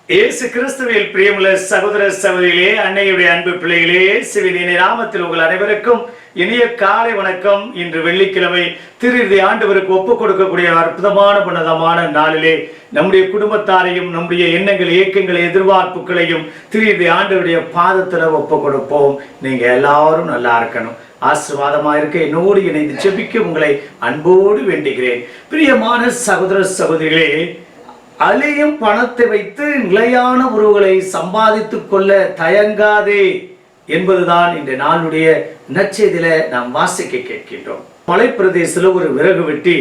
இயேசு கிறிஸ்துவில் பிரியமுள்ள சகோதர சகோதரிகளே, அன்னையுடைய அன்பு பிள்ளைகளே, சிவனின் நாமத்தில் உங்கள் அனைவருக்கும் இனிய காலை வணக்கம். இன்று வெள்ளிக்கிழமை திருஇறுதி ஆண்டவருக்கு ஒப்புக் கொடுக்கக்கூடிய அற்புதமான புனிதமான நாளிலே நம்முடைய குடும்பத்தாரையும் நம்முடைய எண்ணங்கள், இயக்கங்கள், எதிர்பார்ப்புகளையும் திருஇறுதி ஆண்டவருடைய பாதத்துல ஒப்புக் கொடுப்போம். நீங்க எல்லாரும் நல்லா இருக்கணும், ஆசீர்வாதமா இருக்க என்னோடு இணைந்து ஜெபிக்க உங்களை அன்போடு வேண்டுகிறேன். பிரியமான சகோதர சகோதரிகளே, அழியும் பணத்தை வைத்து நிலையான உறவுகளை சம்பாதித்துக் கொள்ள தயங்காதே என்பதுதான் இந்த நாளுடைய நற்செய்தியில நாம் வாசிக்க கேட்கின்றோம். மலைப்பிரதேசத்தில் ஒரு விறகு வெட்டி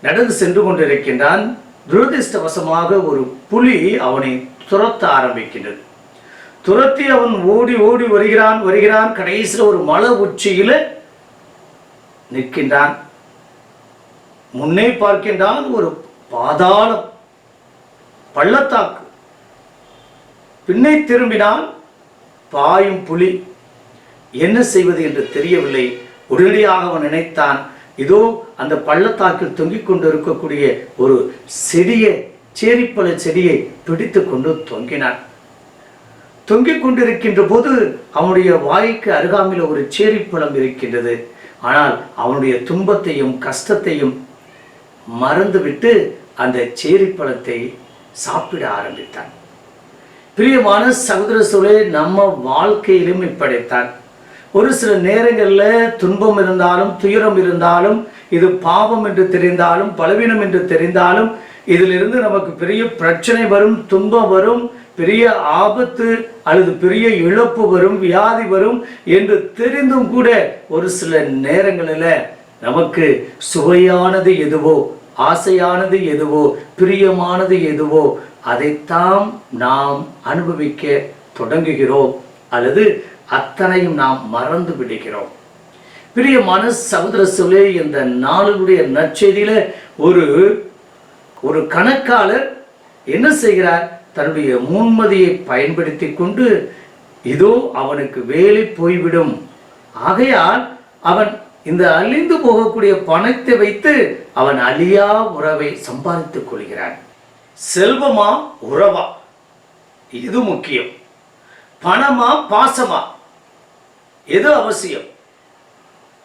நடந்து சென்று கொண்டிருக்கின்றான். துரதிருஷ்டவசமாக ஒரு புலி அவனை துரத்த ஆரம்பிக்கின்றது. துரத்தி அவன் ஓடி ஓடி வருகிறான். கடைசியில் ஒரு மலை உச்சியில நிற்கின்றான். முன்னே பார்க்கின்றான் ஒரு பாதாளம், பள்ளத்தாக்கு. பின்னே திரும்பினால் பாயும் புலி. என்ன செய்வது என்று தெரியவில்லை. உடனடியாக அவன் நினைத்தான், இதோ அந்த பள்ளத்தாக்கில் தொங்கிக் கொண்டு இருக்கக்கூடிய ஒரு சேரிப்பழ செடியை பிடித்து கொண்டு தொங்கினான். தொங்கிக் கொண்டிருக்கின்ற போது அவனுடைய வாய்க்கு அருகாமையில் ஒரு சேரிப்பழம் இருக்கின்றது. ஆனால் அவனுடைய துன்பத்தையும் கஷ்டத்தையும் மறந்துவிட்டு அந்த சேரிப்பழத்தை சாப்பிட ஆரம்பித்தான். பிரியமான சகோதர சகோதரிகளே, நம்ம வாழ்க்கையிலும் இப்படித்தான். ஒரு சில நேரங்களில் துன்பம் இருந்தாலும் துயரம் இருந்தாலும், இது பாவம் என்று தெரிந்தாலும் பலவீனம் என்று தெரிந்தாலும், இதிலிருந்து நமக்கு பெரிய பிரச்சனை வரும், துன்பம் வரும், பெரிய ஆபத்து அல்லது பெரிய இழப்பு வரும், வியாதி வரும் என்று தெரிந்தும் கூட ஒரு சில நேரங்களில் நமக்கு சுவையானது எதுவோ, ஆசையானது எதுவோ, பிரியமானது எதுவோ அதைத்தான் நாம் அனுபவிக்க தொடங்குகிறோம், அல்லது அத்தனையும் நாம் மறந்து விடுகிறோம். பிரியமான சகோதர சகோதரிகளே, இந்த நாளுடைய நற்செய்தியில ஒரு கணக்காளர் என்ன செய்கிறார்? தன்னுடைய முன்மதியை பயன்படுத்தி கொண்டு இதோ அவனுக்கு வேலை போய்விடும், ஆகையால் அவன் இந்த அழிந்து போகக்கூடிய பணத்தை வைத்து அவன் அழியா உறவை சம்பாதித்துக் கொள்கிறான். செல்வமா உறவா, இது முக்கியம். பணமா பாசமா, எது அவசியம்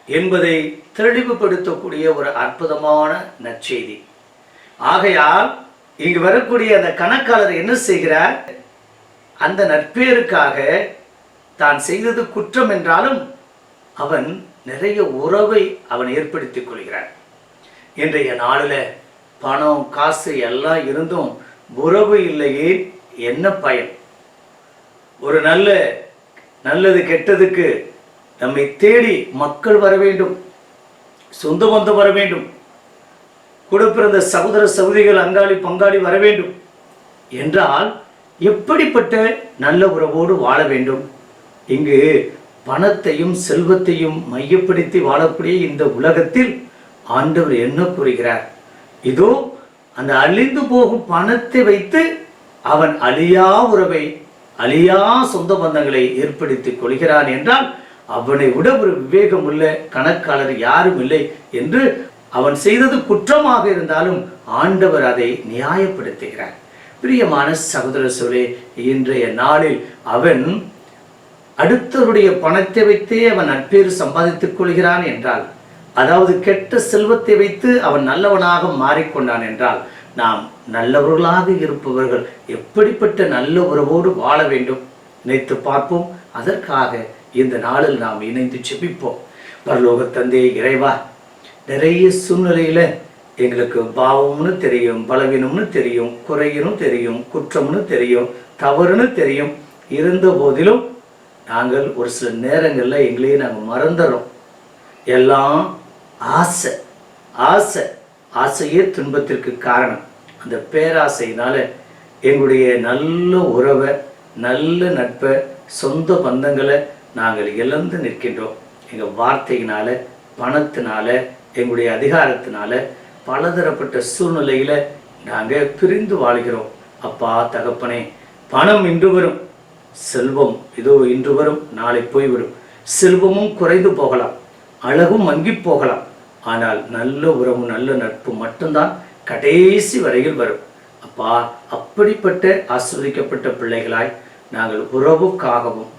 என்பதை தெளிவுபடுத்தக்கூடிய ஒரு அற்புதமான நற்செய்தி. ஆகையால் இங்கு வரக்கூடிய அந்த கணக்காளர் என்ன செய்கிறார்? அந்த நற்பேருக்காக தான் செய்தது குற்றம் என்றாலும் அவன் நிறைய உறவை அவன் ஏற்படுத்திக் கொள்கிறான். இன்றைய நாளில் பணம் காசு எல்லாம் இருந்தும் உறவு இல்லையே என்ன பயன்? ஒரு நல்லது கெட்டதுக்கு நம்மை தேடி மக்கள் வர வேண்டும், சொந்த பந்தம் வர வேண்டும், கூட பிறந்த சகோதர சகோதரிகள், அங்காளி பங்காளி வர வேண்டும் என்றால் எப்படிப்பட்ட நல்ல உறவோடு வாழ வேண்டும்? இங்கு பணத்தையும் செல்வத்தையும் மையப்படுத்தி வாழக்கூடிய இந்த உலகத்தில் ஆண்டவர் என்ன கூறுகிறார்? இதோ அந்த அழிந்து போகும் பணத்தை வைத்து அவன் அழியா உறவை, அழியா சொந்த பந்தங்களை ஏற்படுத்திக் கொள்கிறான் என்றால் அவனை விட ஒரு விவேகம் உள்ள கணக்காளர் யாரும் இல்லை என்று அவன் செய்தது குற்றமாக இருந்தாலும் ஆண்டவர் அதை நியாயப்படுத்துகிறார். பிரியமான சகோதர சகோதரிகளே, இன்றைய நாளில் அவன் அடுத்தவருடைய பணத்தை வைத்தே அவன் நற்பேறு சம்பாதித்துக் கொள்கிறான் என்றால், அதாவது கெட்ட செல்வத்தை வைத்து அவன் நல்லவனாக மாறிக்கொண்டான் என்றால், நாம் நல்லவர்களாக இருப்பவர்கள் எப்படிப்பட்ட நல்ல உறவோடு வாழ வேண்டும் நினைத்து பார்ப்போம். அதற்காக இந்த நாளில் நாம் இணைந்து ஜெபிப்போம். பரலோக தந்தை இறைவா, நிறைய சூழ்நிலையில எங்களுக்கு பாவம்னு தெரியும், பலவீனம்னு தெரியும், குறையினும் தெரியும், குற்றம்னு தெரியும், தவறுன்னு தெரியும். இருந்த போதிலும் நாங்கள் ஒரு சில நேரங்களில் எங்களையே நாங்கள் மறந்துடுறோம். எல்லாம் ஆசையே துன்பத்திற்கு காரணம். அந்த பேராசையினால எங்களுடைய நல்ல உறவை, நல்ல நட்பை, சொந்த பந்தங்களை நாங்கள் இழந்து நிற்கின்றோம். எங்கள் வார்த்தையினால, பணத்தினால, எங்களுடைய அதிகாரத்தினால பலதரப்பட்ட சூழ்நிலையில நாங்கள் பிரிந்து வாழ்கிறோம். அப்பா தகப்பனே, பணம் இன்று வரும், செல்வம் இதோ இன்று வரும், நாளை போய்விடும். செல்வமும் குறைந்து போகலாம், அழகும் மங்கி போகலாம், ஆனால் நல்ல உறவு, நல்ல நட்பு மட்டும்தான் கடைசி வரையில் வரும். அப்பா, அப்படிப்பட்ட ஆசீர்வதிக்கப்பட்ட பிள்ளைகளாய் நாங்கள் உறவுக்காகவும்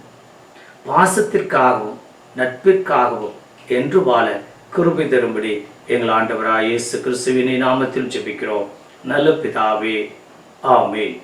பாசத்திற்காகவும் நட்பிற்காகவும் என்று வாழ கிருபை தரும்படி எங்கள் ஆண்டவராய் இயேசு கிறிஸ்துவின் நாமத்தில் ஜெபிக்கிறோம் நல்ல பிதாவே, ஆமென்.